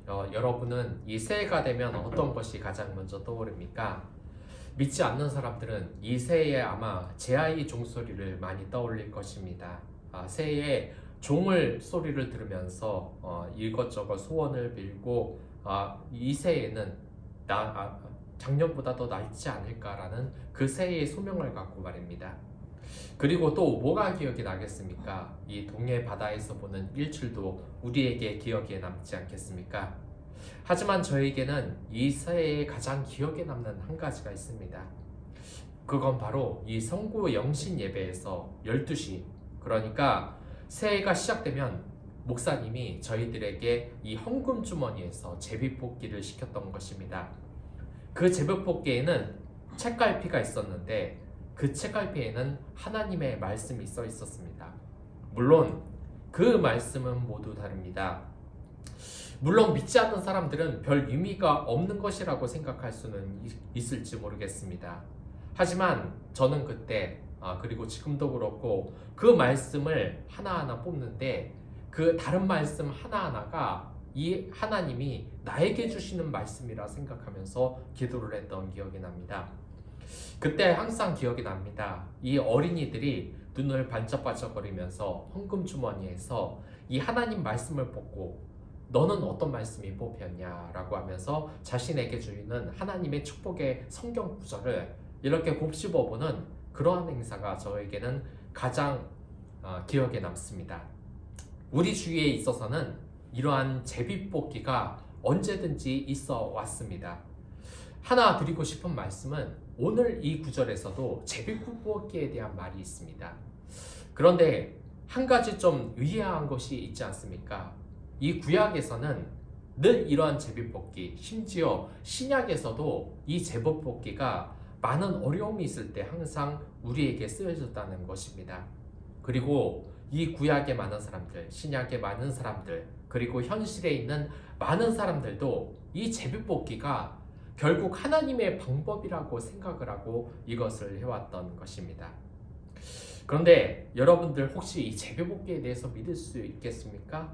여러분은 이 새해가 되면 어떤 것이 가장 먼저 떠오릅니까? 믿지 않는 사람들은 이 새해에 아마 제아의 종소리를 많이 떠올릴 것입니다. 새해에 종을 소리를 들으면서 이것저것 소원을 빌고 이 새해에는 작년보다 더 낫지 않을까라는 그 새해의 소명을 갖고 말입니다. 그리고 또 뭐가 기억이 나겠습니까? 이 동해 바다에서 보는 일출도 우리에게 기억에 남지 않겠습니까? 하지만 저에게는 이 새해에 가장 기억에 남는 한 가지가 있습니다. 그건 바로 이 성구 영신 예배에서 12시, 그러니까 새해가 시작되면 목사님이 저희들에게 이 헌금 주머니에서 제비뽑기를 시켰던 것입니다. 그 제비뽑기에는 책갈피가 있었는데 그 책갈피에는 하나님의 말씀이 써 있었습니다. 물론 그 말씀은 모두 다릅니다. 물론 믿지 않는 사람들은 별 의미가 없는 것이라고 생각할 수는 있을지 모르겠습니다. 하지만 저는 그때 그리고 지금도 그렇고 그 말씀을 하나하나 뽑는데 그 다른 말씀 하나하나가 이 하나님이 나에게 주시는 말씀이라 생각하면서 기도를 했던 기억이 납니다. 그때 항상 기억이 납니다. 이 어린이들이 눈을 반짝반짝거리면서 헌금 주머니에서 이 하나님 말씀을 뽑고 너는 어떤 말씀이 뽑혔냐 라고 하면서 자신에게 주는 하나님의 축복의 성경 구절을 이렇게 곱씹어보는 그러한 행사가 저에게는 가장 기억에 남습니다. 우리 주위에 있어서는 이러한 제비뽑기가 언제든지 있어 왔습니다. 하나 드리고 싶은 말씀은 오늘 이 구절에서도 제비뽑기에 대한 말이 있습니다. 그런데 한 가지 좀 의아한 것이 있지 않습니까? 이 구약에서는 늘 이러한 제비뽑기, 심지어 신약에서도 이 제비뽑기가 많은 어려움이 있을 때 항상 우리에게 쓰여졌다는 것입니다. 그리고 이 구약의 많은 사람들, 신약의 많은 사람들, 그리고 현실에 있는 많은 사람들도 이 제비뽑기가 결국 하나님의 방법이라고 생각을 하고 이것을 해왔던 것입니다. 그런데 여러분들 혹시 이 제비뽑기에 대해서 믿을 수 있겠습니까?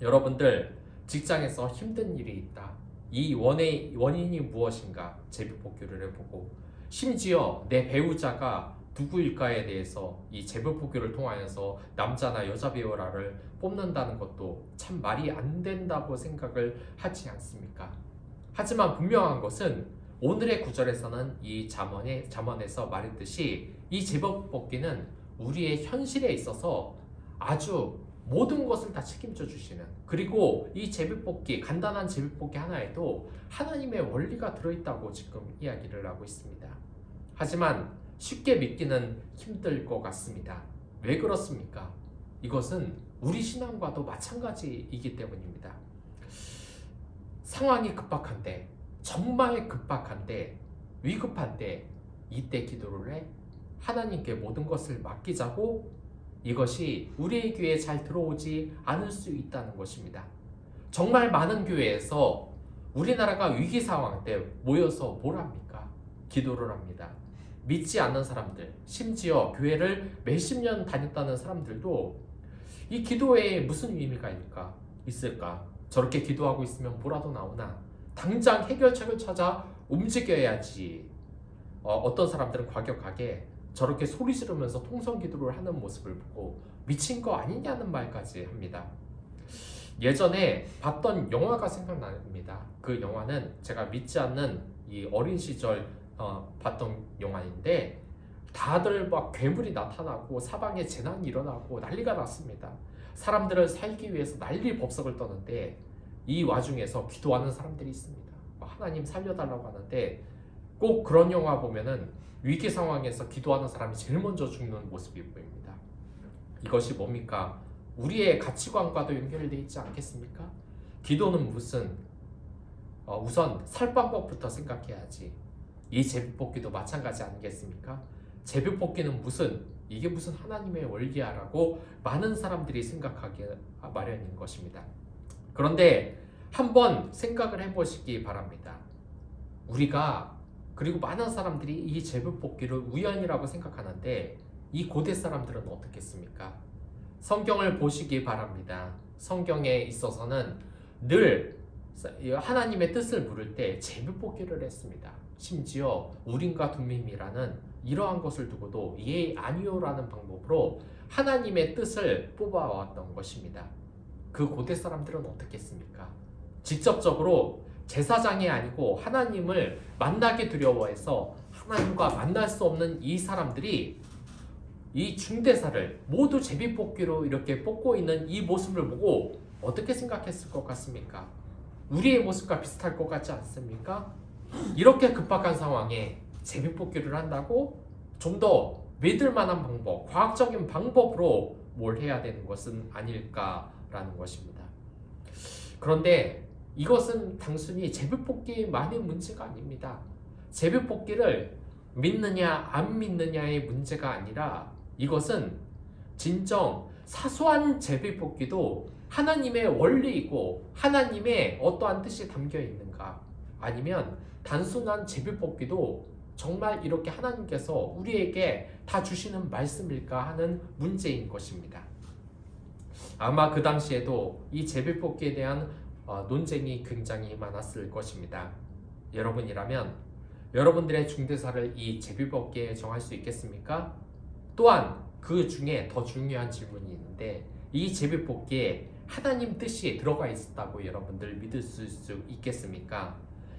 여러분들 직장에서 힘든 일이 있다. 이 원인이 무엇인가 제비뽑기를 해보고 심지어 내 배우자가 누구일까에 대해서 이 제비뽑기를 통하여서 남자나 여자 배우라를 뽑는다는 것도 참 말이 안 된다고 생각을 하지 않습니까? 하지만 분명한 것은 오늘의 구절에서는 이 잠언에서 말했듯이 이 제비뽑기는 우리의 현실에 있어서 아주 모든 것을 다 책임져 주시는, 그리고 이 제비뽑기, 간단한 제비뽑기 하나에도 하나님의 원리가 들어있다고 지금 이야기를 하고 있습니다. 하지만 쉽게 믿기는 힘들 것 같습니다. 왜 그렇습니까? 이것은 우리 신앙과도 마찬가지이기 때문입니다. 상황이 급박한데, 정말 급박한데, 위급한데 이때 기도를 해 하나님께 모든 것을 맡기자고 이것이 우리의 교회에 잘 들어오지 않을 수 있다는 것입니다. 정말 많은 교회에서 우리나라가 위기 상황 때 모여서 뭘 합니까? 기도를 합니다. 믿지 않는 사람들, 심지어 교회를 몇십 년 다녔다는 사람들도 이 기도에 무슨 의미가 있을까? 저렇게 기도하고 있으면 뭐라도 나오나? 당장 해결책을 찾아 움직여야지. 어떤 사람들은 과격하게 저렇게 소리 지르면서 통성 기도를 하는 모습을 보고 미친 거 아니냐는 말까지 합니다. 예전에 봤던 영화가 생각납니다. 그 영화는 제가 믿지 않는 이 어린 시절 봤던 영화인데 다들 막 괴물이 나타나고 사방에 재난이 일어나고 난리가 났습니다. 사람들을 살기 위해서 난리 법석을 떠는데 이 와중에서 기도하는 사람들이 있습니다. 하나님 살려달라고 하는데 꼭 그런 영화 보면은 위기 상황에서 기도하는 사람이 제일 먼저 죽는 모습이 보입니다. 이것이 뭡니까? 우리의 가치관과도 연결되어 있지 않겠습니까? 기도는 우선 살 방법부터 생각해야지. 이 제비뽑기도 마찬가지 아니겠습니까? 제비뽑기는 이게 무슨 하나님의 원리야라고 많은 사람들이 생각하기 마련인 것입니다. 그런데 한번 생각을 해보시기 바랍니다. 우리가 그리고 많은 사람들이 이 제비뽑기를 우연이라고 생각하는데 이 고대 사람들은 어떻겠습니까? 성경을 보시기 바랍니다. 성경에 있어서는 늘 하나님의 뜻을 물을 때 제비뽑기를 했습니다. 심지어 우림과 둠밈이라는 이러한 것을 두고도 예 아니요라는 방법으로 하나님의 뜻을 뽑아왔던 것입니다. 그 고대 사람들은 어떻게 했습니까? 직접적으로 제사장이 아니고 하나님을 만나기 두려워해서 하나님과 만날 수 없는 이 사람들이 이 중대사를 모두 제비뽑기로 이렇게 뽑고 있는 이 모습을 보고 어떻게 생각했을 것 같습니까? 우리의 모습과 비슷할 것 같지 않습니까? 이렇게 급박한 상황에 제비뽑기를 한다고? 좀 더 믿을 만한 방법, 과학적인 방법으로 뭘 해야 되는 것은 아닐까라는 것입니다. 그런데 이것은 단순히 제비뽑기만의 문제가 아닙니다. 제비뽑기를 믿느냐 안 믿느냐의 문제가 아니라 이것은 진정 사소한 제비뽑기도 하나님의 원리이고 하나님의 어떠한 뜻이 담겨 있는가, 아니면 단순한 제비뽑기도 정말 이렇게 하나님께서 우리에게 다 주시는 말씀일까 하는 문제인 것입니다. 아마 그 당시에도 이 제비뽑기에 대한 논쟁이 굉장히 많았을 것입니다. 여러분이라면 여러분들의 중대사를 이 제비뽑기에 정할 수 있겠습니까? 또한 그 중에 더 중요한 질문이 있는데, 이 제비뽑기에 하나님 뜻이 들어가 있다고 여러분들 믿을 수 있겠습니까?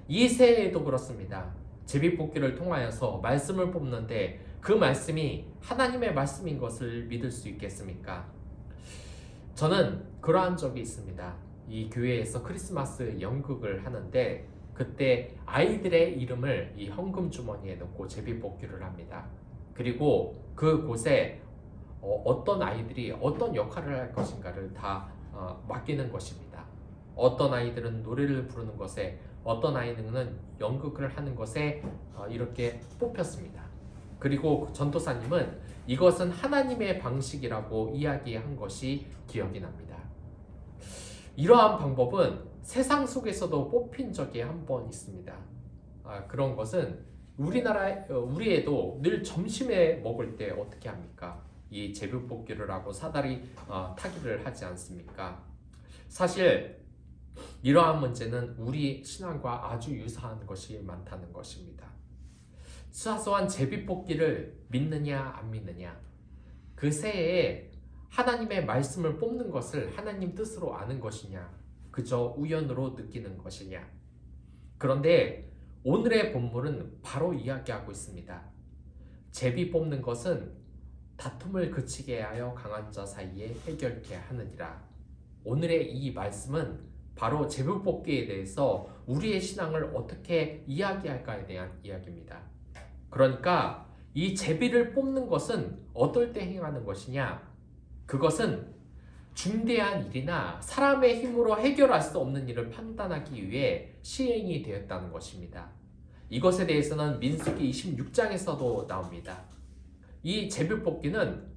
이 새해에도 그렇습니다. 제비뽑기를 통하여서 말씀을 뽑는데 그 말씀이 하나님의 말씀인 것을 믿을 수 있겠습니까? 저는 그러한 적이 있습니다. 이 교회에서 크리스마스 연극을 하는데 그때 아이들의 이름을 이 헌금 주머니에 넣고 제비뽑기를 합니다. 그리고 그곳에 어떤 아이들이 어떤 역할을 할 것인가를 다 맡기는 것입니다. 어떤 아이들은 노래를 부르는 것에, 어떤 아이들은 연극을 하는 것에 이렇게 뽑혔습니다. 그리고 전도사님은 이것은 하나님의 방식이라고 이야기한 것이 기억이 납니다. 이러한 방법은 세상 속에서도 뽑힌 적이 한 번 있습니다. 그런 것은 우리에도 늘 점심에 먹을 때 어떻게 합니까? 이 제비뽑기를 하고 사다리 타기를 하지 않습니까? 사실 이러한 문제는 우리 신앙과 아주 유사한 것이 많다는 것입니다. 사소한 제비뽑기를 믿느냐 안 믿느냐, 그 새해에 하나님의 말씀을 뽑는 것을 하나님 뜻으로 아는 것이냐, 그저 우연으로 느끼는 것이냐. 그런데 오늘의 본문은 바로 이야기하고 있습니다. 제비 뽑는 것은 다툼을 그치게 하여 강한 자 사이에 해결케 하느니라. 오늘의 이 말씀은 바로 제비뽑기에 대해서 우리의 신앙을 어떻게 이야기할까에 대한 이야기입니다. 그러니까 이 제비를 뽑는 것은 어떨 때 행하는 것이냐? 그것은 중대한 일이나 사람의 힘으로 해결할 수 없는 일을 판단하기 위해 시행이 되었다는 것입니다. 이것에 대해서는 민수기 26장에서도 나옵니다. 이 제비뽑기는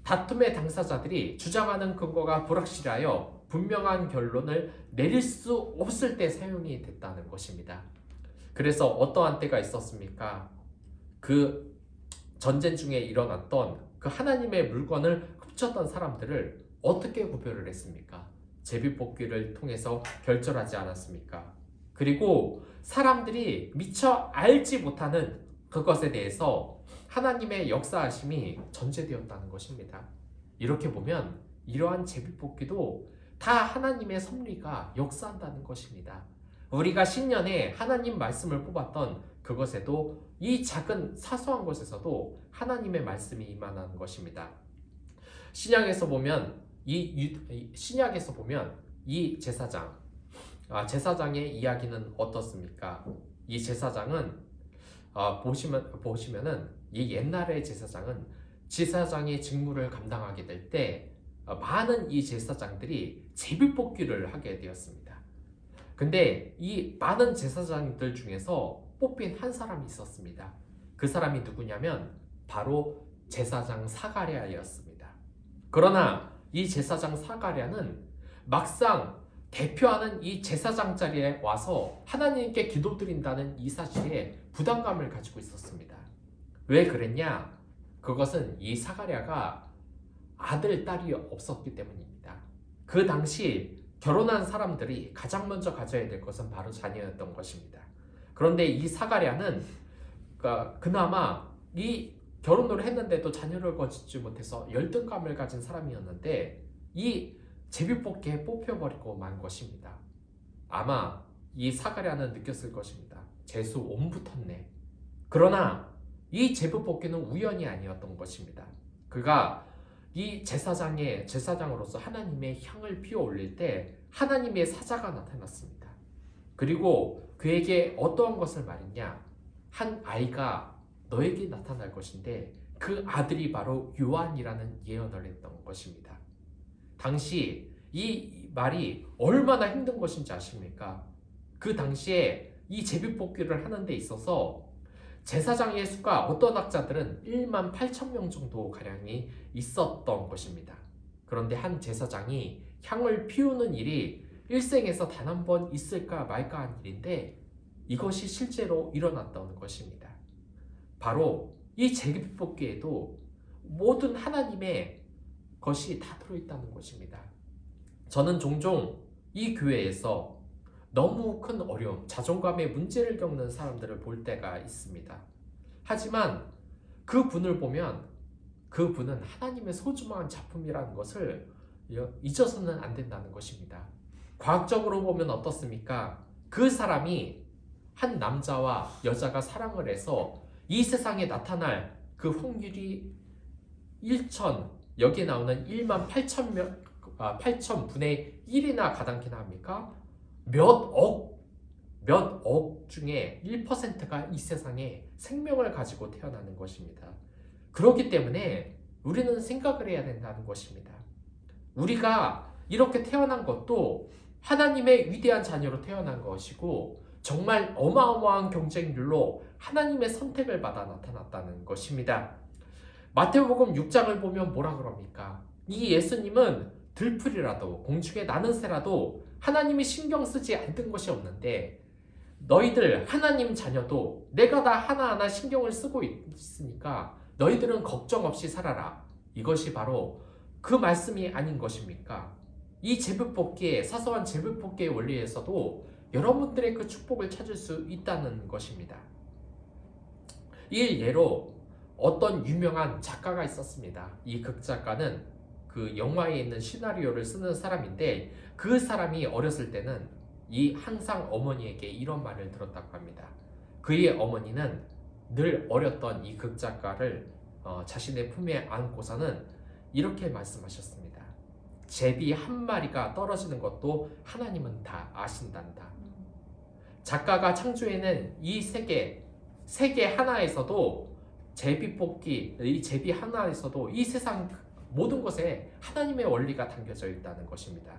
다툼의 당사자들이 주장하는 근거가 불확실하여 분명한 결론을 내릴 수 없을 때 사용이 됐다는 것입니다. 그래서 어떠한 때가 있었습니까? 그 전쟁 중에 일어났던 그 하나님의 물건을 훔쳤던 사람들을 어떻게 구별을 했습니까? 제비뽑기를 통해서 결절하지 않았습니까? 그리고 사람들이 미처 알지 못하는 그것에 대해서 하나님의 역사하심이 전제되었다는 것입니다. 이렇게 보면 이러한 제비뽑기도 다 하나님의 섭리가 역사한다는 것입니다. 우리가 신년에 하나님 말씀을 뽑았던 그것에도 이 작은 사소한 것에서도 하나님의 말씀이 임하는 것입니다. 신약에서 보면 이 제사장의 이야기는 어떻습니까? 이 제사장은 보시면은 이 옛날의 제사장의 직무를 감당하게 될 때 많은 이 제사장들이 제비뽑기를 하게 되었습니다. 근데 이 많은 제사장들 중에서 뽑힌 한 사람이 있었습니다. 그 사람이 누구냐면 바로 제사장 사가랴였습니다. 그러나 이 제사장 사가랴는 막상 대표하는 이 제사장 자리에 와서 하나님께 기도드린다는 이 사실에 부담감을 가지고 있었습니다. 왜 그랬냐? 그것은 이 사가랴가 아들, 딸이 없었기 때문입니다. 그 당시 결혼한 사람들이 가장 먼저 가져야 될 것은 바로 자녀였던 것입니다. 그런데 이 사가랴는 그나마 이 결혼을 했는데도 자녀를 거두지 못해서 열등감을 가진 사람이었는데 이 제비뽑기에 뽑혀버리고 만 것입니다. 아마 이 사가랴는 느꼈을 것입니다. 재수 온 붙었네. 그러나 이 제비뽑기는 우연이 아니었던 것입니다. 그가 이 제사장으로서 하나님의 향을 피워 올릴 때 하나님의 사자가 나타났습니다. 그리고 그에게 어떠한 것을 말했냐? 한 아이가 너에게 나타날 것인데 그 아들이 바로 요한이라는 예언을 했던 것입니다. 당시 이 말이 얼마나 힘든 것인지 아십니까? 그 당시에 이 제비뽑기를 하는 데 있어서 제사장의 수가 어떤 학자들은 1만 8천 명 정도 가량이 있었던 것입니다. 그런데 한 제사장이 향을 피우는 일이 일생에서 단 한 번 있을까 말까 한 일인데 이것이 실제로 일어났던 것입니다. 바로 이 제비뽑기에도 모든 하나님의 것이 다 들어있다는 것입니다. 저는 종종 이 교회에서 너무 큰 어려움, 자존감의 문제를 겪는 사람들을 볼 때가 있습니다. 하지만 그 분을 보면 그 분은 하나님의 소중한 작품이라는 것을 잊어서는 안 된다는 것입니다. 과학적으로 보면 어떻습니까? 그 사람이 한 남자와 여자가 사랑을 해서 이 세상에 나타날 그 확률이 1천, 여기에 나오는 1만 8천 분의 1이나 가당키나 합니까? 몇 억 중에 1%가 이 세상에 생명을 가지고 태어나는 것입니다. 그렇기 때문에 우리는 생각을 해야 된다는 것입니다. 우리가 이렇게 태어난 것도 하나님의 위대한 자녀로 태어난 것이고 정말 어마어마한 경쟁률로 하나님의 선택을 받아 나타났다는 것입니다. 마태복음 6장을 보면 뭐라 그럽니까? 이 예수님은 들풀이라도 공중에 나는 새라도 하나님이 신경 쓰지 않던 것이 없는데 너희들 하나님 자녀도 내가 다 하나하나 신경을 쓰고 있으니까 너희들은 걱정 없이 살아라. 이것이 바로 그 말씀이 아닌 것입니까? 이 제비뽑기의 사소한 제비뽑기의 원리에서도 여러분들의 그 축복을 찾을 수 있다는 것입니다. 이 예로 어떤 유명한 작가가 있었습니다. 이 극작가는 그 영화에 있는 시나리오를 쓰는 사람인데 그 사람이 어렸을 때는 이 항상 어머니에게 이런 말을 들었다고 합니다. 그의 어머니는 늘 어렸던 이 극작가를 자신의 품에 안고서는 이렇게 말씀하셨습니다. 제비 한 마리가 떨어지는 것도 하나님은 다 아신단다. 작가가 창조해낸 이 세계 하나에서도 이 제비 하나에서도 이 세상 모든 것에 하나님의 원리가 담겨져 있다는 것입니다.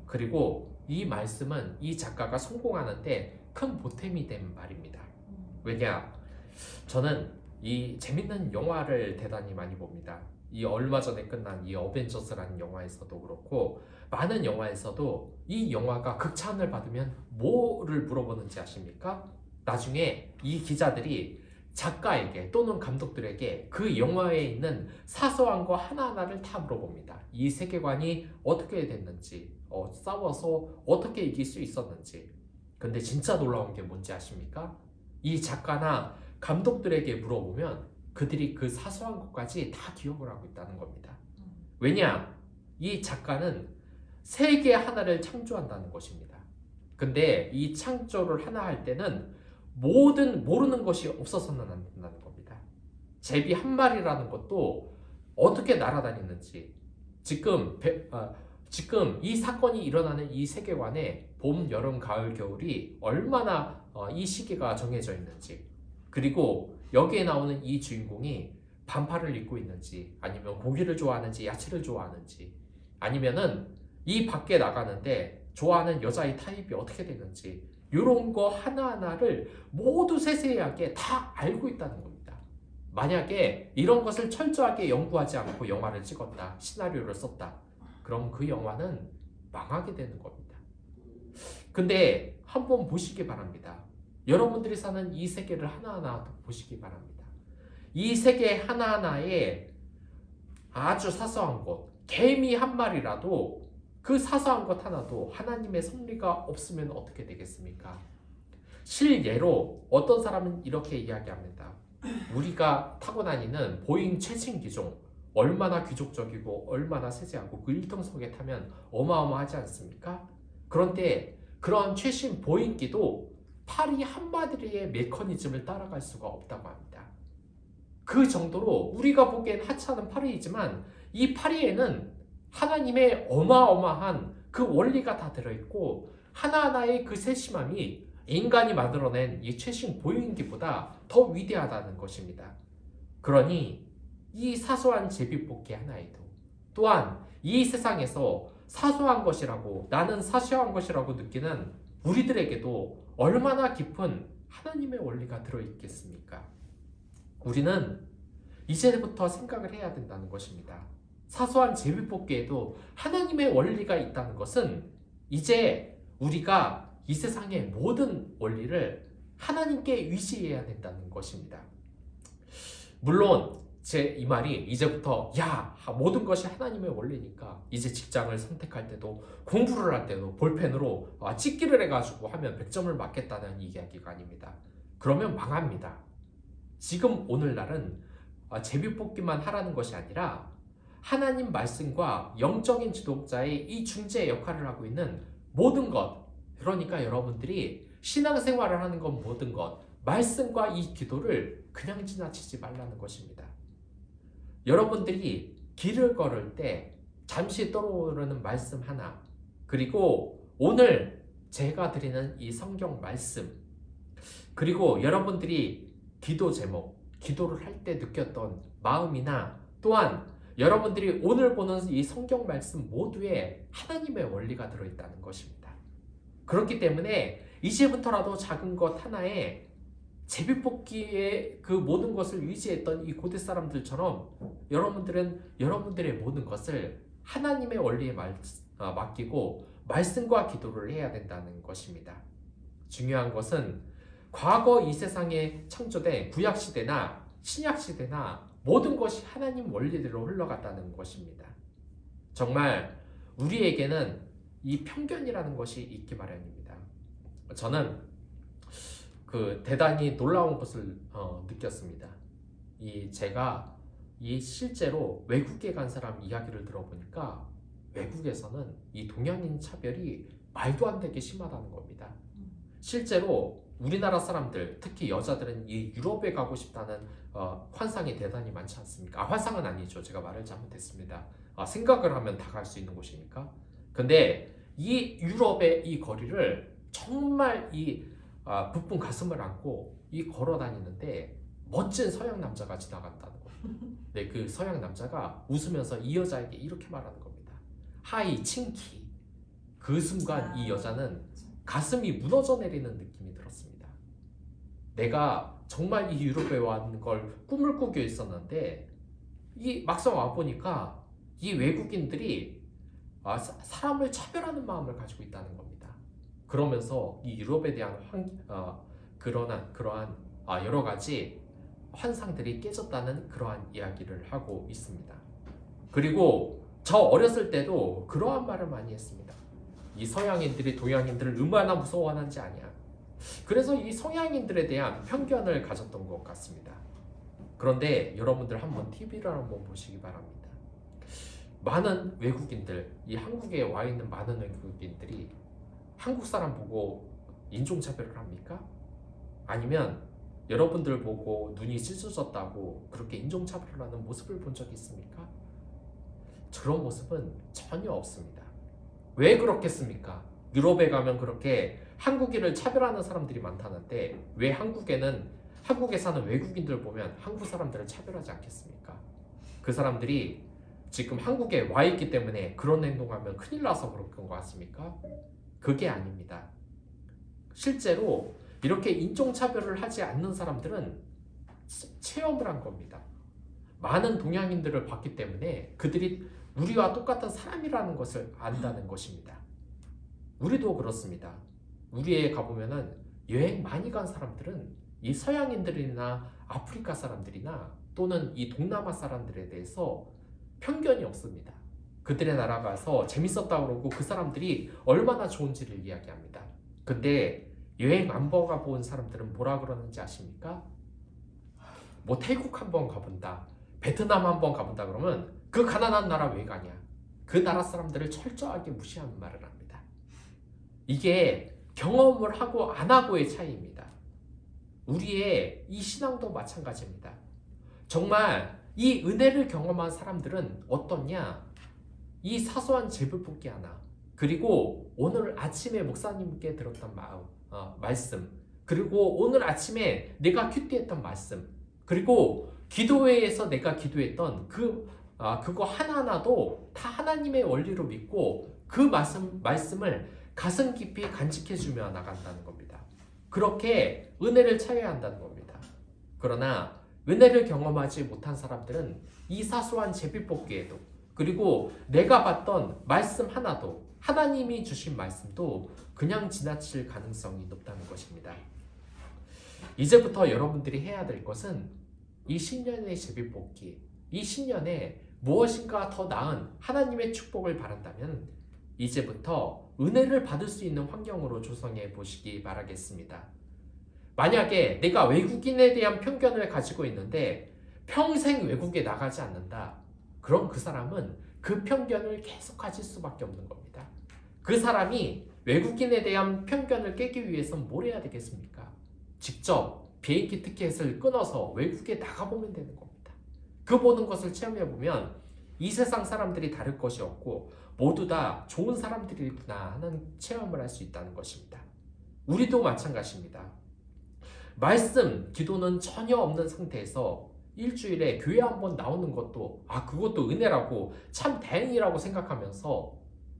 그리고 이 말씀은 이 작가가 성공하는데 큰 보탬이 된 말입니다. 왜냐? 저는 이 재밌는 영화를 대단히 많이 봅니다. 이 얼마 전에 끝난 이 어벤져스라는 영화에서도 그렇고 많은 영화에서도 이 영화가 극찬을 받으면 뭐를 물어보는지 아십니까? 나중에 이 기자들이 작가에게 또는 감독들에게 그 영화에 있는 사소한 거 하나하나를 다 물어봅니다. 이 세계관이 어떻게 됐는지, 싸워서 어떻게 이길 수 있었는지. 근데 진짜 놀라운 게 뭔지 아십니까? 이 작가나 감독들에게 물어보면 그들이 그 사소한 것까지 다 기억을 하고 있다는 겁니다. 왜냐? 이 작가는 세계 하나를 창조한다는 것입니다. 근데 이 창조를 하나 할 때는 모르는 것이 없어서는 안 된다는 겁니다. 제비 한 마리라는 것도 어떻게 날아다니는지, 지금 이 사건이 일어나는 이 세계관에 봄, 여름, 가을, 겨울이 얼마나 이 시기가 정해져 있는지, 그리고 여기에 나오는 이 주인공이 반팔을 입고 있는지, 아니면 고기를 좋아하는지, 야채를 좋아하는지, 아니면은 이 밖에 나가는데 좋아하는 여자의 타입이 어떻게 되는지, 이런 거 하나하나를 모두 세세하게 다 알고 있다는 겁니다. 만약에 이런 것을 철저하게 연구하지 않고 영화를 찍었다, 시나리오를 썼다, 그럼 그 영화는 망하게 되는 겁니다. 근데 한번 보시기 바랍니다. 여러분들이 사는 이 세계를 하나하나 보시기 바랍니다. 이 세계 하나하나에 아주 사소한 것, 개미 한 마리라도 그 사소한 것 하나도 하나님의 섭리가 없으면 어떻게 되겠습니까? 실예로 어떤 사람은 이렇게 이야기합니다. 우리가 타고 다니는 보잉 최신 기종 얼마나 귀족적이고 얼마나 세세하고 그 1등석에 타면 어마어마하지 않습니까? 그런데 그런 최신 보잉기도 파리 한 마디의 메커니즘을 따라갈 수가 없다고 합니다. 그 정도로 우리가 보기엔 하찮은 파리이지만 이 파리에는 하나님의 어마어마한 그 원리가 다 들어있고 하나하나의 그 세심함이 인간이 만들어낸 이 최신 보잉기보다 더 위대하다는 것입니다. 그러니 이 사소한 제비뽑기 하나에도 또한 이 세상에서 사소한 것이라고 나는 사소한 것이라고 느끼는 우리들에게도 얼마나 깊은 하나님의 원리가 들어있겠습니까? 우리는 이제부터 생각을 해야 된다는 것입니다. 사소한 제비뽑기에도 하나님의 원리가 있다는 것은 이제 우리가 이 세상의 모든 원리를 하나님께 의지해야 된다는 것입니다. 물론 제 이 말이 이제부터 모든 것이 하나님의 원리니까 이제 직장을 선택할 때도 공부를 할 때도 볼펜으로 찍기를 해가지고 하면 100점을 맞겠다는 이야기가 아닙니다. 그러면 망합니다. 지금 오늘날은 제비뽑기만 하라는 것이 아니라 하나님 말씀과 영적인 지도자의 이 중재 역할을 하고 있는 모든 것, 그러니까 여러분들이 신앙생활을 하는 건 모든 것, 말씀과 이 기도를 그냥 지나치지 말라는 것입니다. 여러분들이 길을 걸을 때 잠시 떠오르는 말씀 하나, 그리고 오늘 제가 드리는 이 성경 말씀, 그리고 여러분들이 기도 제목, 기도를 할 때 느꼈던 마음이나 또한 여러분들이 오늘 보는 이 성경 말씀 모두에 하나님의 원리가 들어있다는 것입니다. 그렇기 때문에 이제부터라도 작은 것 하나에 제비뽑기에 그 모든 것을 의지했던 이 고대 사람들처럼 여러분들은 여러분들의 모든 것을 하나님의 원리에 맡기고 말씀과 기도를 해야 된다는 것입니다. 중요한 것은 과거 이 세상에 창조된 구약시대나 신약시대나 모든 것이 하나님 원리대로 흘러갔다는 것입니다. 정말 우리에게는 이 편견이라는 것이 있기 마련입니다. 저는 대단히 놀라운 것을 느꼈습니다. 제가 실제로 외국에 간 사람 이야기를 들어보니까 외국에서는 이 동양인 차별이 말도 안 되게 심하다는 겁니다. 실제로 우리나라 사람들, 특히 여자들은 이 유럽에 가고 싶다는 환상이 대단히 많지 않습니까? 환상은 아니죠. 제가 말을 잘못했습니다. 생각을 하면 다 갈 수 있는 곳이니까. 근데 이 유럽의 이 거리를 정말 부푼 가슴을 안고 걸어 다니는데 멋진 서양 남자가 지나간다는 거예요. 네, 그 서양 남자가 웃으면서 이 여자에게 이렇게 말하는 겁니다. 하이 칭키. 그 순간 이 여자는 가슴이 무너져 내리는 느낌이 들었습니다. 내가 정말 이 유럽에 왔는 걸 꿈을 꾸고 있었는데 막상 와보니까 이 외국인들이 사람을 차별하는 마음을 가지고 있다는 겁니다. 그러면서 이 유럽에 대한 그러한 여러 가지 환상들이 깨졌다는 그러한 이야기를 하고 있습니다. 그리고 저 어렸을 때도 그러한 말을 많이 했습니다. 이 서양인들이 동양인들을 얼마나 무서워하는지 아냐. 그래서 이 서양인들에 대한 편견을 가졌던 것 같습니다. 그런데 여러분들 한번 TV를 한번 보시기 바랍니다. 많은 외국인들, 이 한국에 와 있는 많은 외국인들이 한국 사람 보고 인종차별을 합니까? 아니면 여러분들 보고 눈이 찢어졌다고 그렇게 인종차별을 하는 모습을 본 적이 있습니까? 그런 모습은 전혀 없습니다. 왜 그렇겠습니까? 유럽에 가면 그렇게 한국인을 차별하는 사람들이 많다는데 왜 한국에 사는 외국인들 보면 한국 사람들을 차별하지 않겠습니까? 그 사람들이 지금 한국에 와 있기 때문에 그런 행동하면 큰일 나서 그런 것 같습니까? 그게 아닙니다. 실제로 이렇게 인종차별을 하지 않는 사람들은 체험을 한 겁니다. 많은 동양인들을 봤기 때문에 그들이 우리와 똑같은 사람이라는 것을 안다는 것입니다. 우리도 그렇습니다. 우리에 가보면은 여행 많이 간 사람들은 이 서양인들이나 아프리카 사람들이나 또는 이 동남아 사람들에 대해서 편견이 없습니다. 그들의 나라 가서 재밌었다고 그러고 그 사람들이 얼마나 좋은지를 이야기합니다. 근데 여행 안 가본 사람들은 뭐라 그러는지 아십니까? 뭐 태국 한번 가본다, 베트남 한번 가본다 그러면 그 가난한 나라 왜 가냐? 그 나라 사람들을 철저하게 무시하는 말을 합니다. 이게 경험을 하고 안 하고의 차이입니다. 우리의 이 신앙도 마찬가지입니다. 정말 이 은혜를 경험한 사람들은 어떻냐? 이 사소한 제불뽑기 하나, 그리고 오늘 아침에 목사님께 들었던 말씀, 그리고 오늘 아침에 내가 큐티했던 말씀, 그리고 기도회에서 내가 기도했던 그거 하나하나도 다 하나님의 원리로 믿고 그 말씀을 가슴 깊이 간직해주며 나간다는 겁니다. 그렇게 은혜를 차여야 한다는 겁니다. 그러나 은혜를 경험하지 못한 사람들은 이 사소한 제비뽑기에도, 그리고 내가 봤던 말씀 하나도, 하나님이 주신 말씀도 그냥 지나칠 가능성이 높다는 것입니다. 이제부터 여러분들이 해야 될 것은 이 신년의 제비뽑기, 이 신년에 무엇인가 더 나은 하나님의 축복을 바란다면 이제부터 은혜를 받을 수 있는 환경으로 조성해 보시기 바라겠습니다. 만약에 내가 외국인에 대한 편견을 가지고 있는데 평생 외국에 나가지 않는다, 그럼 그 사람은 그 편견을 계속 가질 수밖에 없는 겁니다. 그 사람이 외국인에 대한 편견을 깨기 위해서는 뭘 해야 되겠습니까? 직접 비행기 티켓을 끊어서 외국에 나가보면 되는 겁니다. 그 보는 것을 체험해보면 이 세상 사람들이 다를 것이 없고 모두 다 좋은 사람들이구나 하는 체험을 할 수 있다는 것입니다. 우리도 마찬가지입니다. 말씀, 기도는 전혀 없는 상태에서 일주일에 교회 한번 나오는 것도 그것도 은혜라고 참 다행이라고 생각하면서,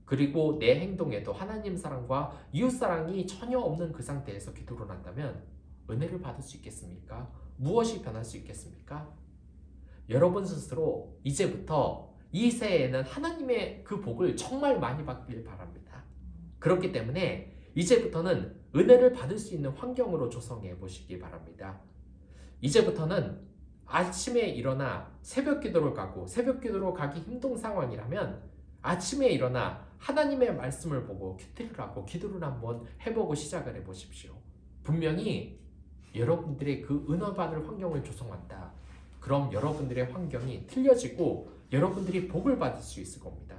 그리고 내 행동에도 하나님 사랑과 이웃 사랑이 전혀 없는 그 상태에서 기도를 한다면 은혜를 받을 수 있겠습니까? 무엇이 변할 수 있겠습니까? 여러분 스스로 이제부터 이 새해에는 하나님의 그 복을 정말 많이 받길 바랍니다. 그렇기 때문에 이제부터는 은혜를 받을 수 있는 환경으로 조성해 보시기 바랍니다. 이제부터는 아침에 일어나 새벽 기도를 가고 새벽 기도로 가기 힘든 상황이라면 아침에 일어나 하나님의 말씀을 보고 큐티를 하고 기도를 한번 해보고 시작을 해보십시오. 분명히 여러분들의 그 은혜 받을 환경을 조성한다. 그럼 여러분들의 환경이 틀려지고 여러분들이 복을 받을 수 있을 겁니다.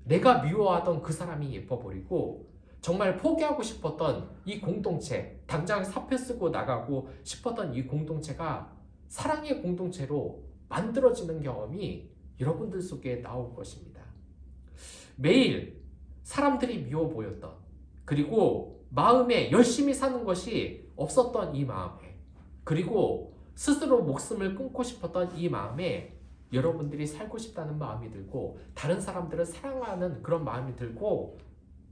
내가 미워하던 그 사람이 예뻐버리고 정말 포기하고 싶었던 이 공동체, 당장 사표 쓰고 나가고 싶었던 이 공동체가 사랑의 공동체로 만들어지는 경험이 여러분들 속에 나올 것입니다. 매일 사람들이 미워 보였던, 그리고 마음에 열심히 사는 것이 없었던 이 마음에, 그리고 스스로 목숨을 끊고 싶었던 이 마음에 여러분들이 살고 싶다는 마음이 들고 다른 사람들을 사랑하는 그런 마음이 들고,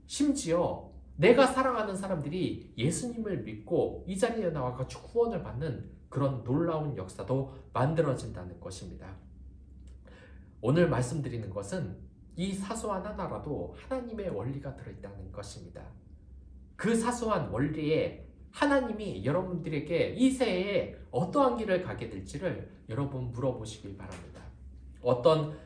심지어 내가 사랑하는 사람들이 예수님을 믿고 이 자리에 나와가지고 구원을 받는 그런 놀라운 역사도 만들어진다는 것입니다. 오늘 말씀드리는 것은 이 사소한 하나라도 하나님의 원리가 들어있다는 것입니다. 그 사소한 원리에 하나님이 여러분들에게 이 새해에 어떠한 길을 가게 될지를 여러분 물어보시길 바랍니다. 어떤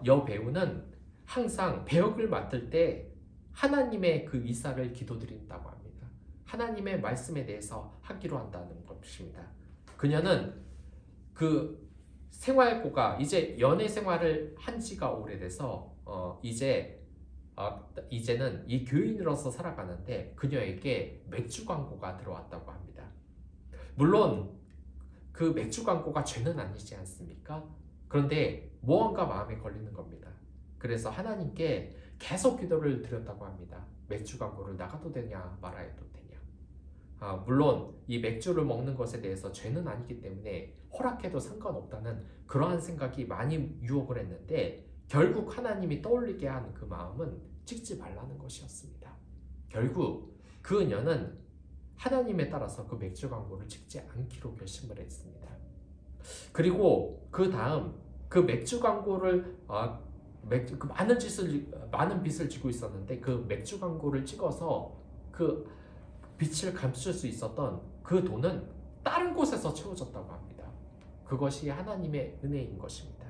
여배우는 항상 배역을 맡을 때 하나님의 그 의사를 기도드린다고 합니다. 하나님의 말씀에 대해서 하기로 한다는 것입니다. 그녀는 그 생활고가 이제 연애 생활을 한 지가 오래돼서 이제는 이 교인으로서 살아가는데 그녀에게 맥주 광고가 들어왔다고 합니다. 물론 그 맥주 광고가 죄는 아니지 않습니까? 그런데 무언가 마음에 걸리는 겁니다. 그래서 하나님께 계속 기도를 드렸다고 합니다. 맥주 광고를 나가도 되냐 말아도 되냐. 물론 이 맥주를 먹는 것에 대해서 죄는 아니기 때문에 허락해도 상관없다는 그러한 생각이 많이 유혹을 했는데 결국 하나님이 떠올리게 한 그 마음은 찍지 말라는 것이었습니다. 결국 그녀는 하나님에 따라서 그 맥주 광고를 찍지 않기로 결심을 했습니다. 그리고 그 다음 그 맥주 광고를 많은 빚을 지고 있었는데 그 맥주 광고를 찍어서 그 빚을 감출 수 있었던 그 돈은 다른 곳에서 채워졌다고 합니다. 그것이 하나님의 은혜인 것입니다.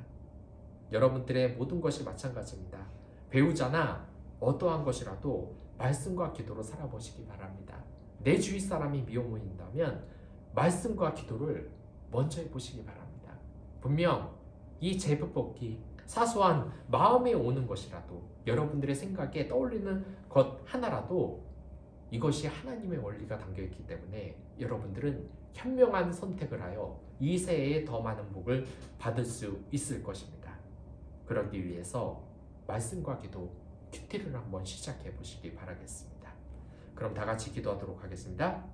여러분들의 모든 것이 마찬가지입니다. 배우자나 어떠한 것이라도 말씀과 기도로 살아보시기 바랍니다. 내 주위 사람이 미워 보인다면 말씀과 기도를 먼저 해보시기 바랍니다. 분명 이 제비뽑기 사소한 마음에 오는 것이라도 여러분들의 생각에 떠올리는 것 하나라도 이것이 하나님의 원리가 담겨있기 때문에 여러분들은 현명한 선택을 하여 이 새해에 더 많은 복을 받을 수 있을 것입니다. 그러기 위해서 말씀과 기도 큐티를 한번 시작해 보시기 바라겠습니다. 그럼 다 같이 기도하도록 하겠습니다.